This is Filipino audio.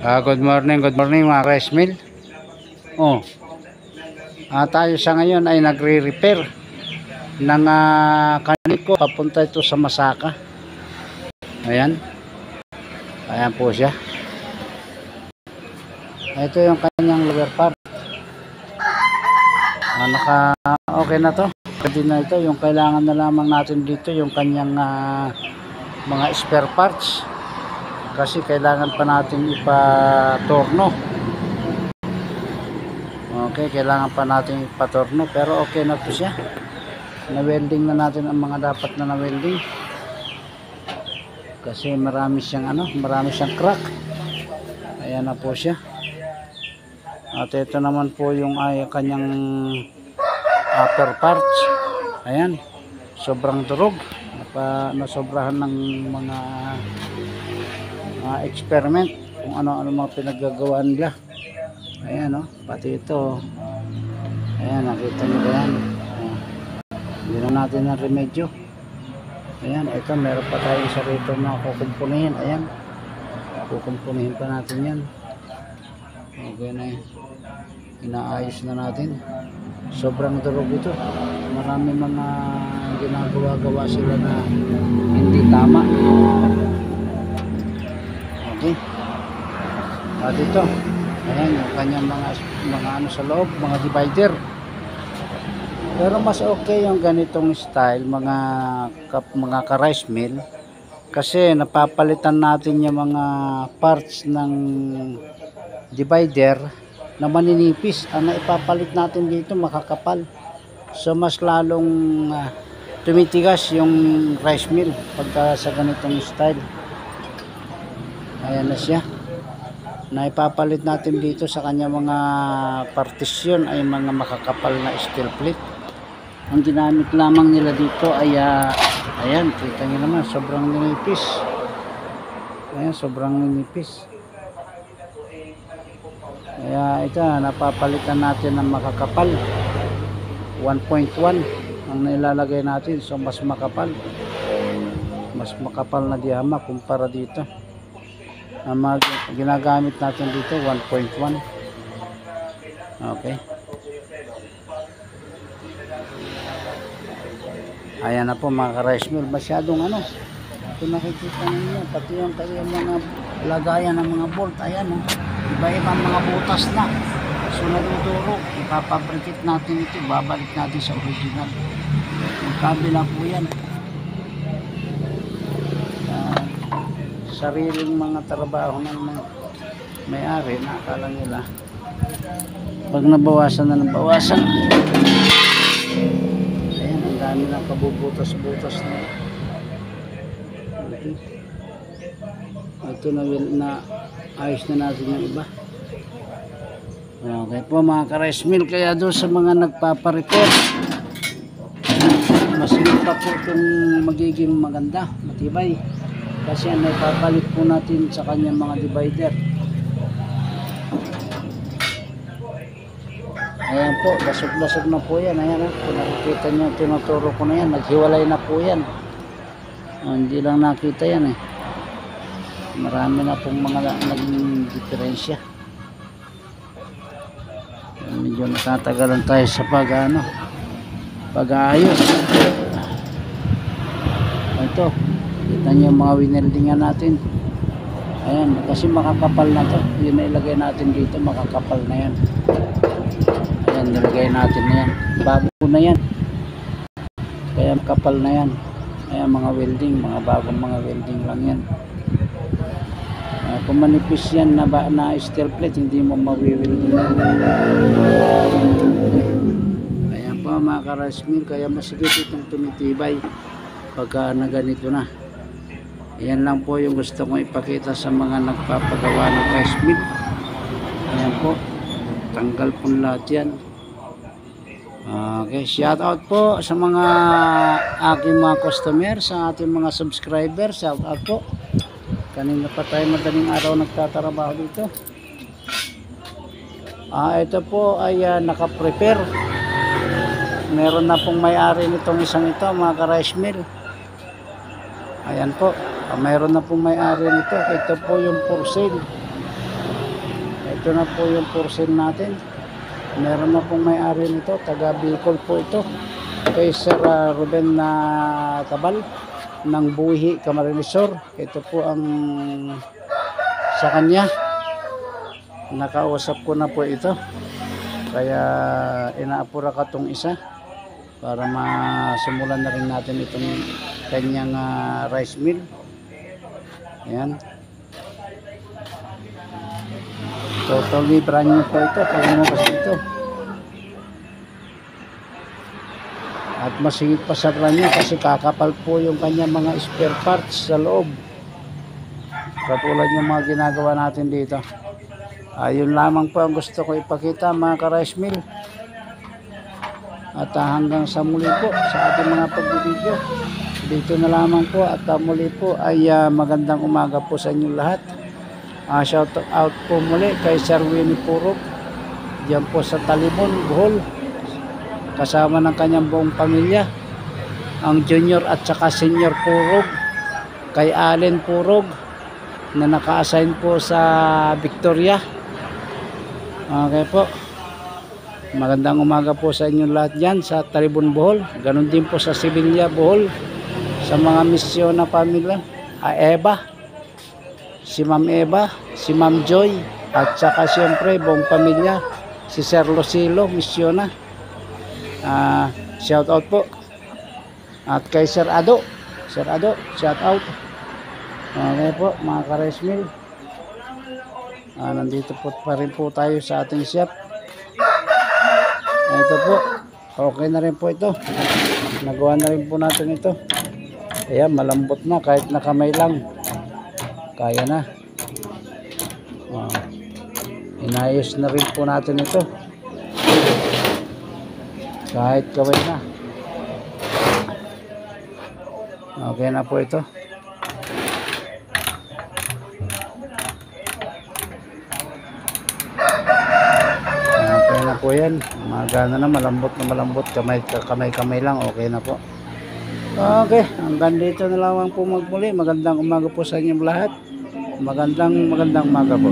Good morning mga rice mill. Tayo sa ngayon ay nagre-repair ng kaniko papunta ito sa Masaka. Ayan po siya. Ito yung kanyang lower part. Okay na to. Pwede na ito. Yung kailangan na lamang natin dito yung kanyang mga spare parts, kasi kailangan pa natin ipatorno. Kailangan pa natin ipatorno, pero okay na po siya. Na-welding na natin ang mga dapat na na-welding, kasi marami siyang crack. Ayan na po siya. At ito naman po yung kanyang upper parts. Ayan, sobrang durog. Nasobrahan ng mga experiment kung ano-ano mga pinaggagawa nila. Ayan, pati ito. Ayan, nakita nyo ba yan? Hindi na natin ang remedyo. Ayan, ito meron pa tayo isa rito na kukumpunihin. Ayan, kukumpunihin pa natin yan. Okay na yan, inaayos na natin. Sobrang durog ito. Marami mga ginagawa-gawa sila na hindi tama. Okay, at ito, ayan yung kanyang mga ano sa loob, mga divider. Pero mas okay yung ganitong style mga ka-rice mill, kasi napapalitan natin yung mga parts ng divider na maninipis. Ang ipapalit natin dito makakapal, so mas lalong tumitigas yung rice mill pagka sa ganitong style. Ayan na siya. Na ipapalit natin dito sa kanya mga partisyon ay mga makakapal na steel plate. Ang ginamit lamang nila dito ay ayan, kita nyo naman, sobrang ninipis. Ayan, sobrang ninipis. Kaya ito, napapalitan natin ng makakapal. 1.1 ang nilalagay natin, so mas makapal. Mas makapal na diyama kumpara dito. Ang ginagamit natin dito 1.1. Okay, ayan na po mga ka-rice mill. Masyadong kung nakikita ninyo, pati yung mga lagayan ng mga bolt, ayan iba-ibang mga butas na, so naduduro. Ipapabricate natin ito, babalik natin sa original. Yung kabila po yan, sariling mga trabaho ng may-ari na akala nila pag nabawasan na nabawasan. Ayan, ang dami na kabubutas-butas na. Okay, ito na ayos na natin yung iba. Okay po mga ka-rice mill, kaya doon sa mga nagpaparepair, mas pa po itong magiging maganda, matibay, kasi may papalit po natin sa kanyang mga divider. Ayan po, lasog-lasog na po yan. Ayan, kung nakikita nyo, tinuturo ko na yan, naghiwalay na po yan. Hindi lang nakita yan marami na pong mga naging diferensya. Medyo natatagalan tayo sa pag-aayos. Ito, kita nyo yung mga wineldingan natin. Ayan, kasi makakapal na to. Yun na ilagay natin dito, makakapal na yan. Ayan, nilagay natin na yan, bago na yan, kaya makapal na yan. Ayan, mga welding, mga bagong mga welding lang yan. Kung manipis yan na steel plate, hindi mo mawi-welding. Ayan po mga ka-rice mill, kaya masigit itong tumitibay pagka na ganito na. Ayan lang po yung gusto kong ipakita sa mga nagpapagawa ng rice mill. Ayan po, tanggal po lahat yan. Okay, shout out po sa mga aking mga customer, sa ating mga subscriber. Shout out po. Kanina pa tayo madaling araw nagtatrabaho dito. Ito po ay naka-prepare. Meron na pong may-ari nitong isang ito mga ka-rice mill. Ayan po, mayroon na pong may-ari nito. Ito po yung for sale. ito na po yung porcel natin. Meron na pong may-ari nito, taga Bicol po ito, kay Sir Ruben na Tabal ng Buhi, Camarines Sur. Ito po ang sa kanya, nakausap ko na po ito, kaya inaapura ka tong isa para masimulan na rin natin itong kanyang rice mill. Ayan, totally brand new po ito pag lumabas ito, at masigit pa sa brand new kasi kakapal po yung kanyang mga spare parts sa loob, katulad yung mga ginagawa natin dito. Ayun lamang po ang gusto ko ipakita mga ka-rice mill, at hanggang sa muli po sa ating mga pagbibideo dito na lamang po, at muli po ay magandang umaga po sa inyong lahat. Shout out po muli kay Sir Winnie Purog diyan po sa Talibon, Bohol, kasama ng kanyang buong pamilya, ang junior at saka senior Purog, kay Allen Purog na naka-assign po sa Victoria. Okay po, magandang umaga po sa inyong lahat dyan sa Talibon, Bohol. Ganon din po sa Sevilla, Bohol, sa mga misyon na pamilya, Eva, si Ma'am Eva, si Ma'am Joy, at saka siyempre buong pamilya, si Sir Lucilo Misyona. Shout out po. At kay Sir Ado, shout out. Okay po mga ka-rice mill, nandito po pa rin po tayo sa ating shop. Ito po, okay na rin po ito, nagawa na rin po natin ito. Ayan, malambot na kahit na kamay lang, kaya na. Inayos na rin po natin ito kahit kamay na. Okay na po ito. Okay na po yan, magana na, malambot na malambot, kamay lang, okay na po. Okay, hanggang dito na lamang po magmuli. Magandang umaga po sa inyong lahat. Magandang umaga po.